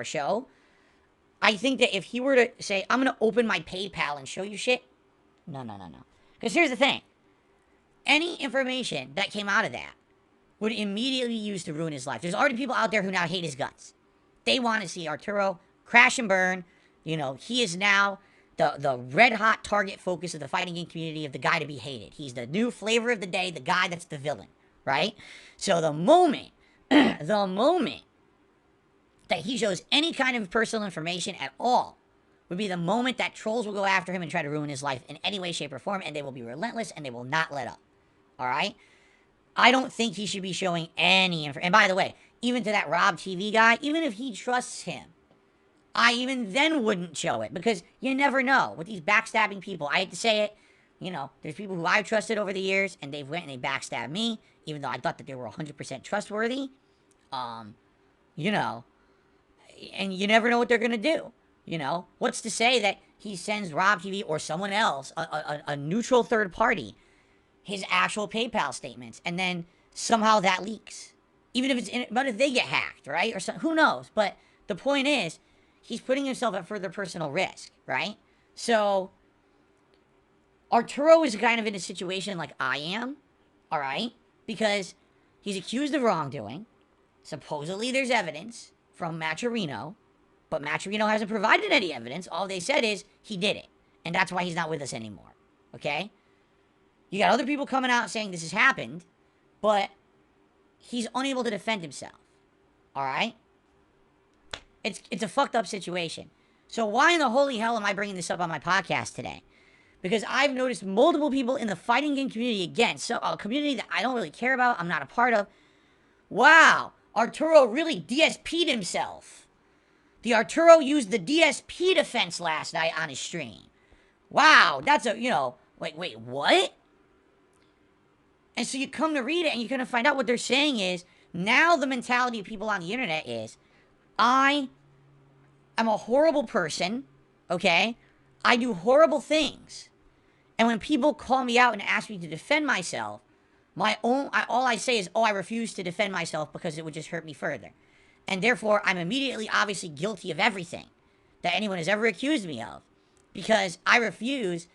show, I think that if he were to say, I'm going to open my PayPal and show you shit, no. Because here's the thing. Any information that came out of that would immediately be used to ruin his life. There's already people out there who now hate his guts. They want to see Arturo crash and burn. You know, he is now the red hot target focus of the fighting game community, of the guy to be hated. He's the new flavor of the day, the guy that's the villain, right? So the moment that he shows any kind of personal information at all would be the moment that trolls will go after him and try to ruin his life in any way, shape, or form, and they will be relentless and they will not let up. All right? I don't think he should be showing any information. And by the way, even to that Rob TV guy, even if he trusts him, I even then wouldn't show it, because you never know with these backstabbing people. I hate to say it, you know, there's people who I've trusted over the years, and they've went and they backstabbed me, even though I thought that they were 100% trustworthy. You know, and you never know what they're gonna do. You know, what's to say that he sends Rob TV or someone else, a neutral third party, his actual PayPal statements, and then somehow that leaks, even if but if they get hacked, right, or who knows? But the point is, he's putting himself at further personal risk, right? So Arturo is kind of in a situation like I am, all right, because he's accused of wrongdoing. Supposedly there's evidence from Maturino, but Maturino hasn't provided any evidence. All they said is he did it, and that's why he's not with us anymore, okay? You got other people coming out saying this has happened, but he's unable to defend himself, all right? It's a fucked up situation. So why in the holy hell am I bringing this up on my podcast today? Because I've noticed multiple people in the fighting game community, again, so a community that I don't really care about, I'm not a part of. Wow, Arturo really DSP'd himself. The Arturo used the DSP defense last night on his stream. Wow, that's a, you know, like, wait, what? And so you come to read it and you're going to find out what they're saying is, now the mentality of people on the internet is, I am a horrible person, okay? I do horrible things. And when people call me out and ask me to defend myself, all I say is, oh, I refuse to defend myself because it would just hurt me further. And therefore, I'm immediately obviously guilty of everything that anyone has ever accused me of, because I refuse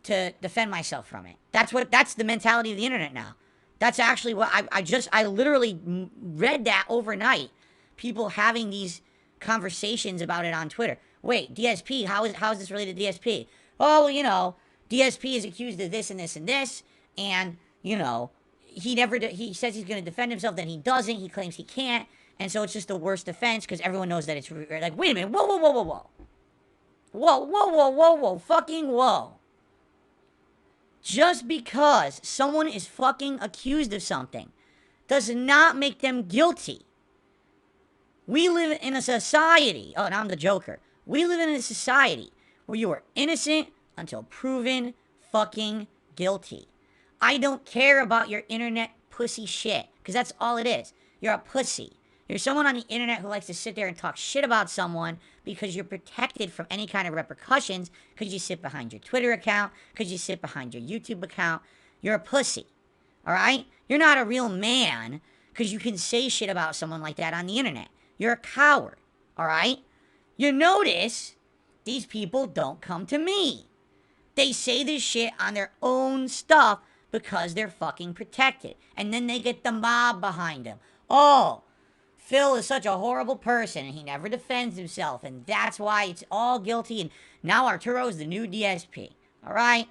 to defend myself from it. That's the mentality of the internet now. That's actually what I literally read that overnight. People having these conversations about it on Twitter. Wait, DSP, how is this related to DSP? Oh, well, you know, DSP is accused of this and this and this, and, you know, he says he's going to defend himself, then he doesn't, he claims he can't, and so it's just the worst defense, because everyone knows that it's, like, wait a minute, whoa, fucking whoa. Just because someone is fucking accused of something does not make them guilty. We live in a society, oh, now I'm the Joker. We live in a society where you are innocent until proven fucking guilty. I don't care about your internet pussy shit, because that's all it is. You're a pussy. You're someone on the internet who likes to sit there and talk shit about someone because you're protected from any kind of repercussions, because you sit behind your Twitter account, because you sit behind your YouTube account. You're a pussy, all right? You're not a real man because you can say shit about someone like that on the internet. You're a coward, all right? You notice these people don't come to me. They say this shit on their own stuff because they're fucking protected. And then they get the mob behind them. Oh, Phil is such a horrible person and he never defends himself, and that's why it's all guilty, and now Arturo is the new DSP. All right?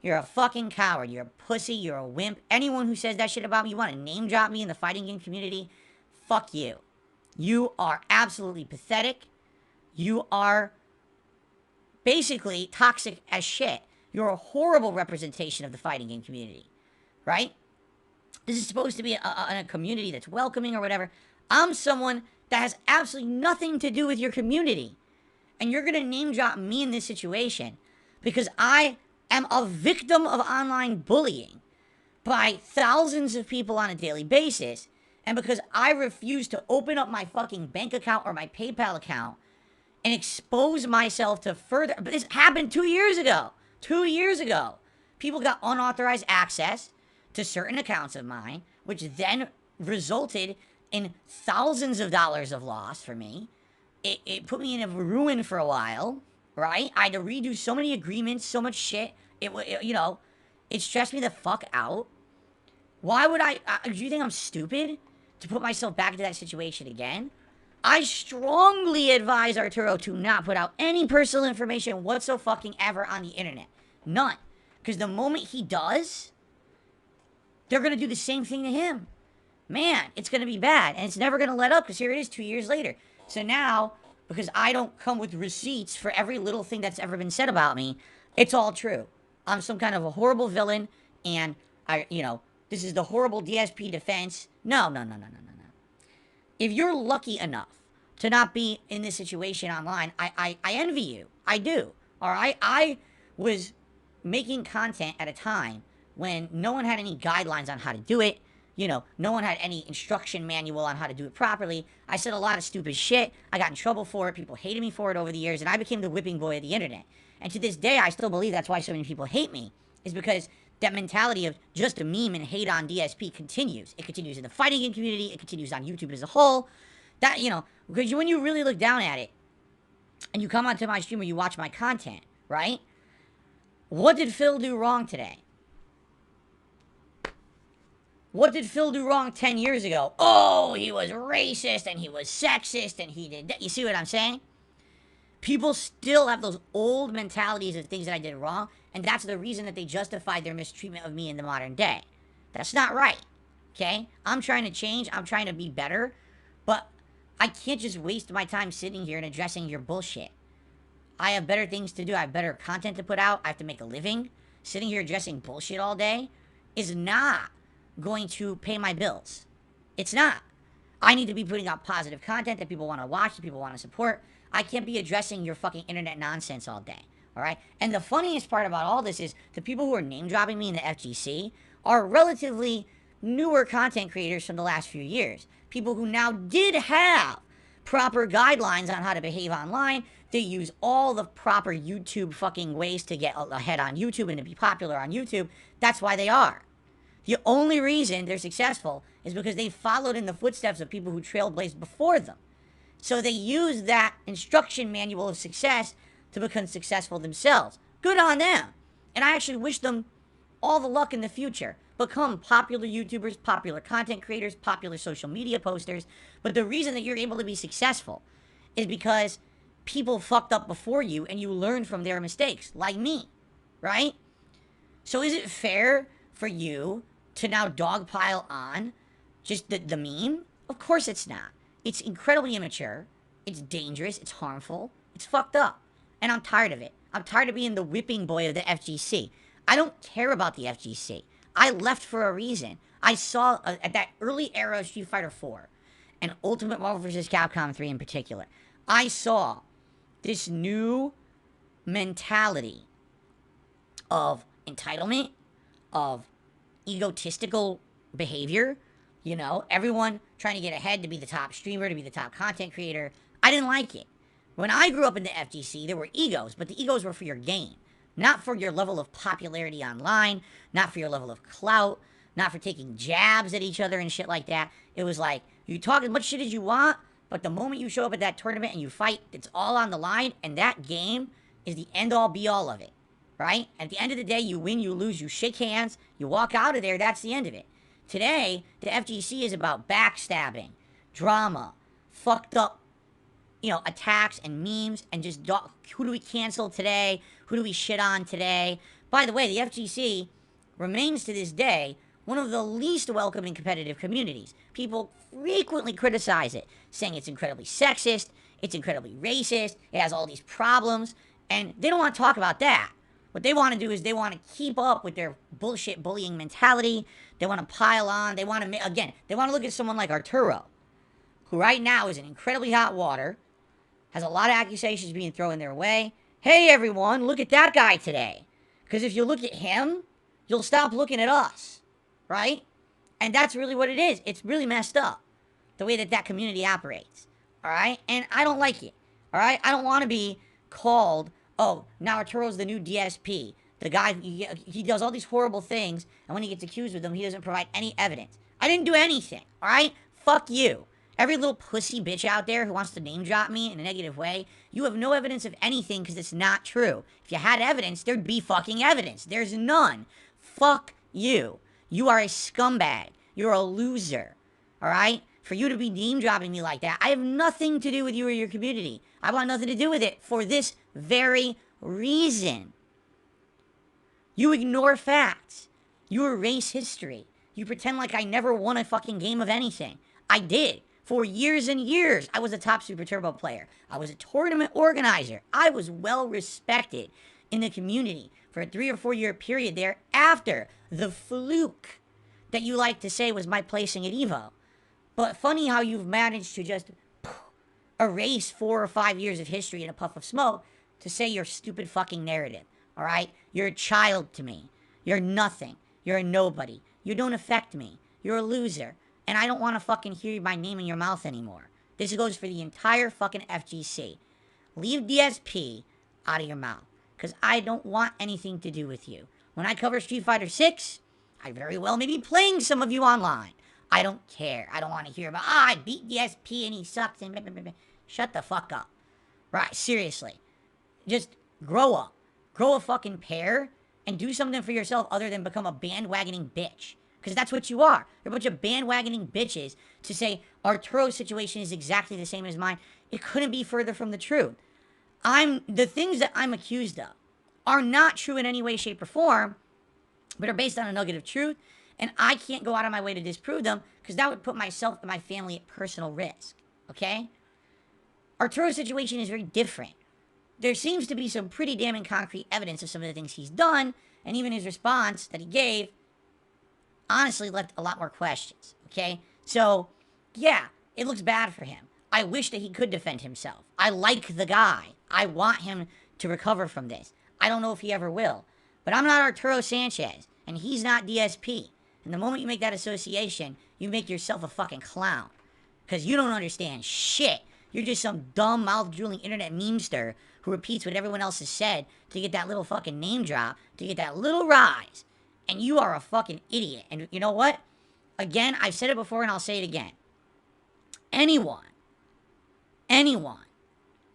You're a fucking coward. You're a pussy. You're a wimp. Anyone who says that shit about me, you want to name drop me in the fighting game community, fuck you. You are absolutely pathetic. You are basically toxic as shit. You're a horrible representation of the fighting game community, right? This is supposed to be a community that's welcoming or whatever. I'm someone that has absolutely nothing to do with your community. And you're going to name drop me in this situation because I am a victim of online bullying by thousands of people on a daily basis. And because I refuse to open up my fucking bank account or my PayPal account and expose myself to further... But this happened 2 years ago. 2 years ago. People got unauthorized access to certain accounts of mine, which then resulted in thousands of dollars of loss for me. it put me in a ruin for a while, right? I had to redo so many agreements, so much shit. It stressed me the fuck out. Why would do you think I'm stupid to put myself back into that situation again? I strongly advise Arturo to not put out any personal information whatsoever on the internet. None. Because the moment he does, they're going to do the same thing to him. Man, it's going to be bad. And it's never going to let up because here it is 2 years later. So now, because I don't come with receipts for every little thing that's ever been said about me, it's all true. I'm some kind of a horrible villain, and this is the horrible DSP defense. No. If you're lucky enough to not be in this situation online, I envy you. I do. All right? I was making content at a time when no one had any guidelines on how to do it. No one had any instruction manual on how to do it properly. I said a lot of stupid shit. I got in trouble for it. People hated me for it over the years, and I became the whipping boy of the internet. And to this day, I still believe that's why so many people hate me, is because that mentality of just a meme and hate on DSP continues. It continues in the fighting game community. It continues on YouTube as a whole. Because when you really look down at it, and you come onto my stream or you watch my content, right? What did Phil do wrong today? What did Phil do wrong 10 years ago? Oh, he was racist and he was sexist and he did that. You see what I'm saying? People still have those old mentalities of things that I did wrong, and that's the reason that they justified their mistreatment of me in the modern day. That's not right, okay? I'm trying to change. I'm trying to be better, but I can't just waste my time sitting here and addressing your bullshit. I have better things to do. I have better content to put out. I have to make a living. Sitting here addressing bullshit all day is not going to pay my bills. It's not. I need to be putting out positive content that people want to watch, that people want to support. I can't be addressing your fucking internet nonsense all day, all right? And the funniest part about all this is the people who are name-dropping me in the FGC are relatively newer content creators from the last few years. People who now did have proper guidelines on how to behave online. They use all the proper YouTube fucking ways to get ahead on YouTube and to be popular on YouTube. That's why they are. The only reason they're successful is because they followed in the footsteps of people who trailblazed before them. So they use that instruction manual of success to become successful themselves. Good on them. And I actually wish them all the luck in the future. Become popular YouTubers, popular content creators, popular social media posters. But the reason that you're able to be successful is because people fucked up before you and you learned from their mistakes, like me, right? So is it fair for you to now dogpile on just the meme? Of course it's not. It's incredibly immature. It's dangerous. It's harmful. It's fucked up. And I'm tired of it. I'm tired of being the whipping boy of the FGC. I don't care about the FGC. I left for a reason. I saw at that early era of Street Fighter 4 and Ultimate Marvel vs. Capcom 3 in particular, I saw this new mentality of entitlement, of egotistical behavior, everyone trying to get ahead to be the top streamer, to be the top content creator. I didn't like it. When I grew up in the FGC, there were egos, but the egos were for your game, not for your level of popularity online, not for your level of clout, not for taking jabs at each other and shit like that. It was like, you talk as much shit as you want, but the moment you show up at that tournament and you fight, it's all on the line, and that game is the end-all, be-all of it, right? At the end of the day, you win, you lose, you shake hands, you walk out of there, that's the end of it. Today, the FGC is about backstabbing, drama, fucked up, attacks and memes, and just who do we cancel today? Who do we shit on today? By the way, the FGC remains to this day one of the least welcoming competitive communities. People frequently criticize it, saying it's incredibly sexist, it's incredibly racist, it has all these problems, and they don't want to talk about that. What they want to do is they want to keep up with their bullshit bullying mentality. They want to pile on. They want to, they want to look at someone like Arturo, who right now is in incredibly hot water, has a lot of accusations being thrown their way. Hey, everyone, look at that guy today. Because if you look at him, you'll stop looking at us, right? And that's really what it is. It's really messed up, the way that community operates, all right? And I don't like it, all right? I don't want to be called, oh, now Arturo's the new DSP. The guy, he does all these horrible things, and when he gets accused of them, he doesn't provide any evidence. I didn't do anything, all right? Fuck you. Every little pussy bitch out there who wants to name drop me in a negative way, you have no evidence of anything because it's not true. If you had evidence, there'd be fucking evidence. There's none. Fuck you. You are a scumbag. You're a loser. All right? For you to be name dropping me like that, I have nothing to do with you or your community. I want nothing to do with it for this very reason. You ignore facts. You erase history. You pretend like I never won a fucking game of anything. I did. For years and years, I was a top Super Turbo player. I was a tournament organizer. I was well respected in the community for a 3 or 4 year period there after the fluke that you like to say was my placing at Evo. But funny how you've managed to just erase 4 or 5 years of history in a puff of smoke to say your stupid fucking narrative. All right? You're a child to me. You're nothing. You're a nobody. You don't affect me. You're a loser. And I don't want to fucking hear my name in your mouth anymore. This goes for the entire fucking FGC. Leave DSP out of your mouth. Because I don't want anything to do with you. When I cover Street Fighter 6, I very well may be playing some of you online. I don't care. I don't want to hear about, I beat DSP and he sucks and blah, blah, blah, blah. Shut the fuck up. Right, seriously. Just grow up. Grow a fucking pair and do something for yourself other than become a bandwagoning bitch. Because that's what you are. You're a bunch of bandwagoning bitches to say Arturo's situation is exactly the same as mine. It couldn't be further from the truth. The things that I'm accused of are not true in any way, shape, or form, but are based on a nugget of truth, and I can't go out of my way to disprove them because that would put myself and my family at personal risk. Okay? Arturo's situation is very different. There seems to be some pretty damning concrete evidence of some of the things he's done, and even his response that he gave honestly left a lot more questions, okay? So, yeah, it looks bad for him. I wish that he could defend himself. I like the guy. I want him to recover from this. I don't know if he ever will. But I'm not Arturo Sanchez, and he's not DSP. And the moment you make that association, you make yourself a fucking clown. Because you don't understand shit. You're just some dumb, mouth-drooling internet memester who repeats what everyone else has said to get that little fucking name drop, to get that little rise. And you are a fucking idiot. And you know what? Again, I've said it before and I'll say it again. Anyone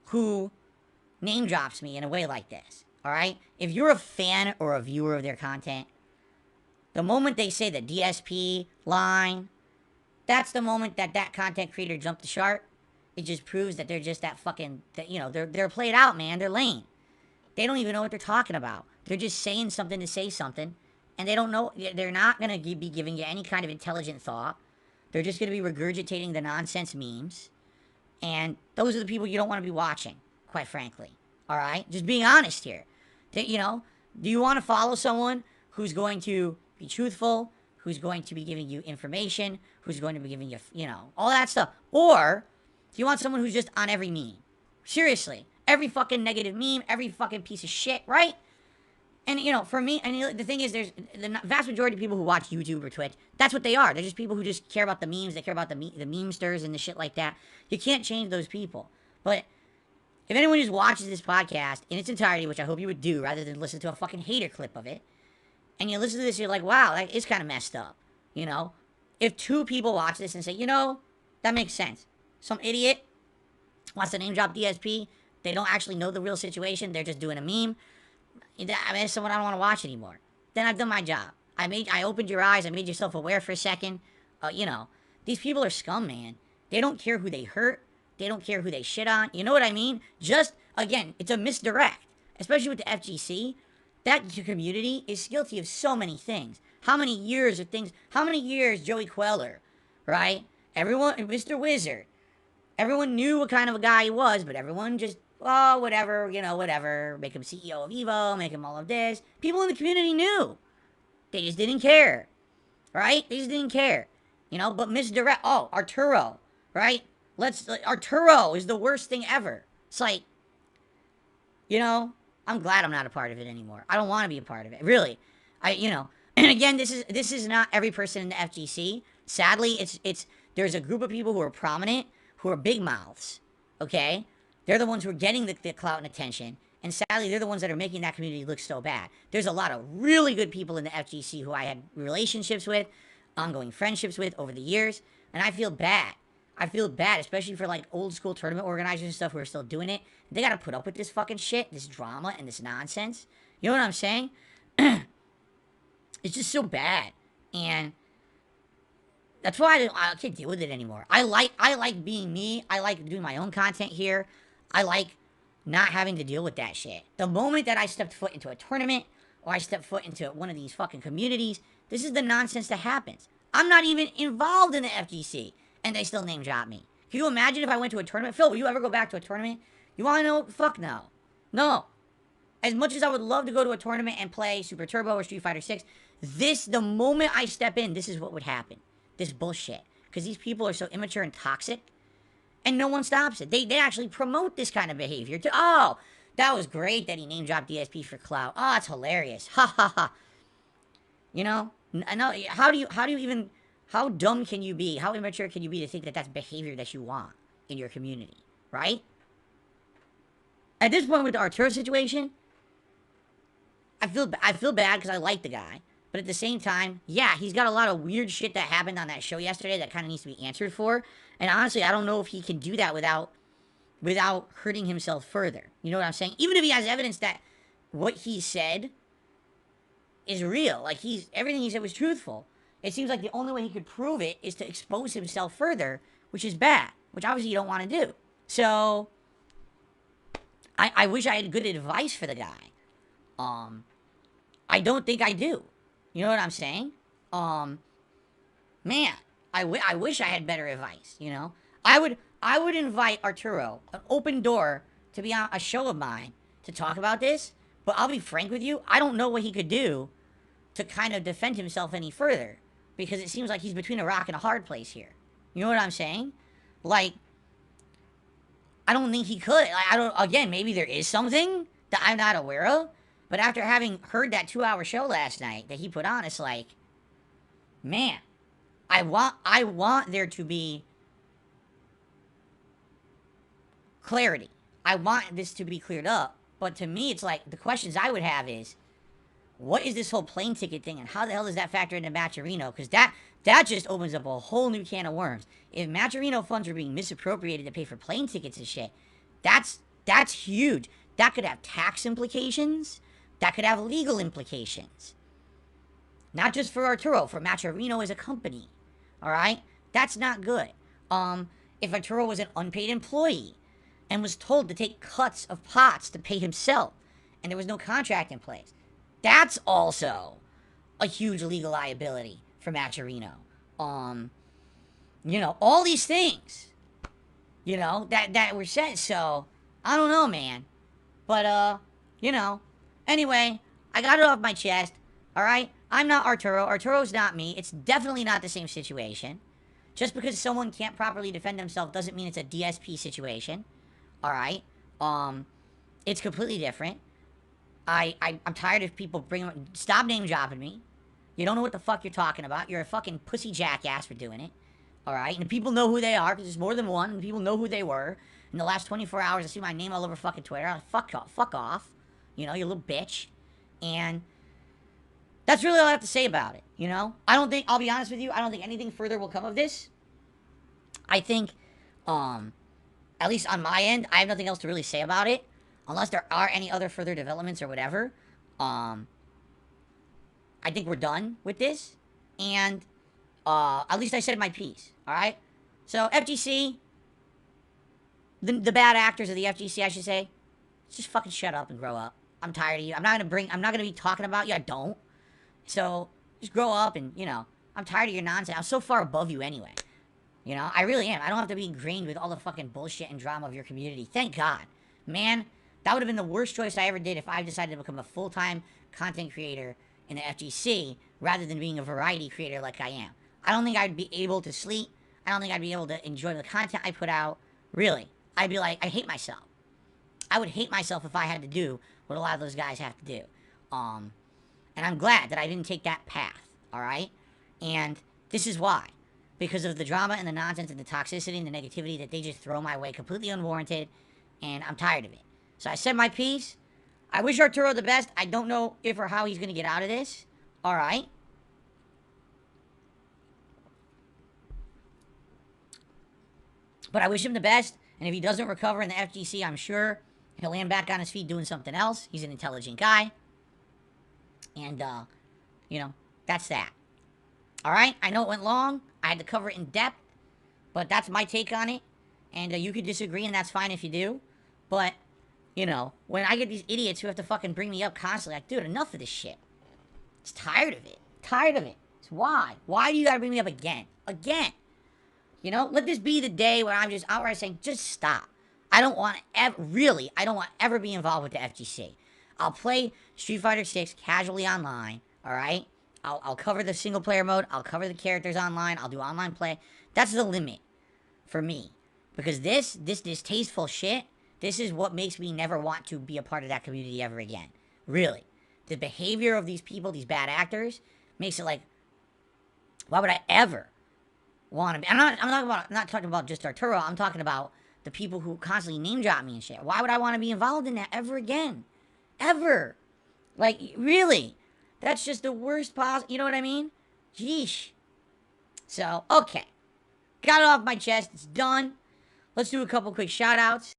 who name drops me in a way like this, all right? If you're a fan or a viewer of their content, the moment they say the DSP line, that's the moment that content creator jumped the shark. It just proves that they're just that fucking, they're played out, man. They're lame. They don't even know what they're talking about. They're just saying something to say something. And they don't know, they're not going to be giving you any kind of intelligent thought. They're just going to be regurgitating the nonsense memes. And those are the people you don't want to be watching, quite frankly. All right? Just being honest here. Do you want to follow someone who's going to be truthful, who's going to be giving you information, who's going to be giving you, all that stuff? Or do you want someone who's just on every meme? Seriously. Every fucking negative meme, every fucking piece of shit, right? And, for me, the thing is, there's the vast majority of people who watch YouTube or Twitch, that's what they are. They're just people who just care about the memes. They care about the memesters and the shit like that. You can't change those people. But if anyone just watches this podcast in its entirety, which I hope you would do, rather than listen to a fucking hater clip of it, and you listen to this, you're like, wow, that is kind of messed up, If 2 people watch this and say, that makes sense. Some idiot wants to name drop DSP. They don't actually know the real situation. They're just doing a meme. It's someone I don't want to watch anymore. Then I've done my job. I opened your eyes. I made you self-aware for a second. These people are scum, man. They don't care who they hurt. They don't care who they shit on. You know what I mean? Just, again, it's a misdirect. Especially with the FGC. That community is guilty of so many things. How many years Joey Queller, right? Everyone, Mr. Wizard. Everyone knew what kind of a guy he was, but everyone just, whatever, whatever. Make him CEO of Evo, make him all of this. People in the community knew. They just didn't care. Right? They just didn't care. But misdirect. Oh, Arturo. Right? Arturo is the worst thing ever. It's like, I'm glad I'm not a part of it anymore. I don't want to be a part of it. Really. And again, this is not every person in the FGC. Sadly, there's a group of people who are prominent, who are big mouths. Okay? They're the ones who are getting the clout and attention. And sadly, they're the ones that are making that community look so bad. There's a lot of really good people in the FGC who I had relationships with, ongoing friendships with over the years. And I feel bad. I feel bad, especially for like old school tournament organizers and stuff who are still doing it. They gotta put up with this fucking shit, this drama, and this nonsense. You know what I'm saying? It's just so bad, and that's why I can't deal with it anymore. I like being me. I like doing my own content here. I like not having to deal with that shit. The moment that I stepped foot into a tournament or I stepped foot into one of these fucking communities, this is the nonsense that happens. I'm not even involved in the FGC, and they still name drop me. Can you imagine if I went to a tournament? Phil, will you ever go back to a tournament? You want to know? Fuck no. No. As much as I would love to go to a tournament and play Super Turbo or Street Fighter 6, the moment I step in, this is what would happen. This bullshit. Because these people are so immature and toxic, and no one stops it. They actually promote this kind of behavior. Oh, that was great that he name dropped DSP for clout. Oh, it's hilarious. Ha ha ha. You know? I know. How do you even, how dumb can you be? How immature can you be to think that that's behavior that you want in your community? Right? At this point with the Arturo situation, I feel bad because I like the guy. But at the same time, yeah, he's got a lot of weird shit that happened on that show yesterday that kind of needs to be answered for. And honestly, I don't know if he can do that without hurting himself further. You know what I'm saying? Even if he has evidence that what he said is real, like everything he said was truthful, it seems like the only way he could prove it is to expose himself further, which is bad, which obviously you don't want to do. So, I wish I had good advice for the guy. I don't think I do. You know what I'm saying? Man, I wish I had better advice, you know? I would invite Arturo, an open door, to be on a show of mine to talk about this, but I'll be frank with you, I don't know what he could do to kind of defend himself any further, because it seems like he's between a rock and a hard place here. You know what I'm saying? Like, I don't think he could. Again, maybe there is something that I'm not aware of, but after having heard that 2-hour show last night that he put on, it's like, man, I want there to be clarity. I want this to be cleared up. But to me, it's like, the questions I would have is, what is this whole plane ticket thing, and how the hell does that factor into Matcherino? Because that just opens up a whole new can of worms. If Matcherino funds are being misappropriated to pay for plane tickets and shit, that's huge. That could have tax implications. That could have legal implications. Not just for Arturo, for Matcherino as a company. Alright? That's not good. If Arturo was an unpaid employee and was told to take cuts of pots to pay himself, and there was no contract in place, that's also a huge legal liability for Matcherino. You know, all these things, you know, that were said. So, I don't know, man. But, you know, anyway, I got it off my chest. Alright? I'm not Arturo. Arturo's not me. It's definitely not the same situation. Just because someone can't properly defend themselves doesn't mean it's a DSP situation. Alright? It's completely different. I'm tired of people stop name dropping me. You don't know what the fuck you're talking about. You're a fucking pussy jackass for doing it. Alright? And people know who they are, because there's more than one, and people know who they were. In the last 24 hours, I see my name all over fucking Twitter. I'm like, fuck off. You know, you little bitch. And that's really all I have to say about it, you know? I'll be honest with you, I don't think anything further will come of this. I think, at least on my end, I have nothing else to really say about it. Unless there are any other further developments or whatever. I think we're done with this. And, at least I said my piece, alright? So, FGC, the bad actors of the FGC, I should say, just fucking shut up and grow up. I'm tired of you. I'm not gonna be talking about you. I don't. So, just grow up and, you know, I'm tired of your nonsense. I'm so far above you anyway. You know, I really am. I don't have to be ingrained with all the fucking bullshit and drama of your community. Thank God. Man, that would have been the worst choice I ever did if I decided to become a full-time content creator in the FGC rather than being a variety creator like I am. I don't think I'd be able to sleep. I don't think I'd be able to enjoy the content I put out. Really. I'd be like, I hate myself. I would hate myself if I had to do what a lot of those guys have to do. And I'm glad that I didn't take that path, alright? And this is why. Because of the drama and the nonsense and the toxicity and the negativity that they just throw my way completely unwarranted, and I'm tired of it. So I said my piece. I wish Arturo the best. I don't know if or how he's going to get out of this. Alright? But I wish him the best. And if he doesn't recover in the FGC, I'm sure he'll land back on his feet doing something else. He's an intelligent guy. And, you know, that's that. All right? I know it went long. I had to cover it in depth. But that's my take on it. And you could disagree, and that's fine if you do. But, you know, when I get these idiots who have to fucking bring me up constantly, like, dude, enough of this shit. It's tired of it. Tired of it. It's why? Why do you gotta bring me up again? Again. You know, let this be the day where I'm just outright saying, just stop. I don't want to ever, really, I don't want to ever be involved with the FGC. I'll play Street Fighter 6 casually online, all right? I'll cover the single player mode. I'll cover the characters online. I'll do online play. That's the limit for me. Because this distasteful shit, this is what makes me never want to be a part of that community ever again. Really. The behavior of these people, these bad actors, makes it like, why would I ever want to be? I'm not talking about just Arturo. I'm talking about the people who constantly name drop me and shit. Why would I want to be involved in that ever again? Ever. Like, really. That's just the worst possible, you know what I mean? Jeesh. So, okay. Got it off my chest. It's done. Let's do a couple quick shout outs.